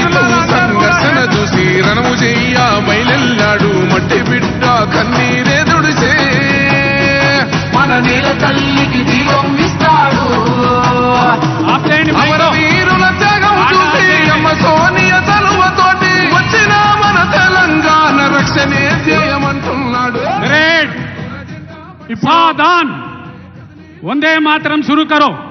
సంఘర్షణ చూసి రణము చెయ్య బయలెల్లాడు మట్టి బిడ్డ కన్నీరే దుడిసే మన నేల తల్లికి దీపం ఇస్తాడు అమర వీరుల త్యాగం చూసి అమ్మ సోనియ చలువతోటి వచ్చిన మన తెలంగాణ రక్షణే ధ్యేయమంటున్నాడు. सावधान, वंदे मातरम शुरू करो।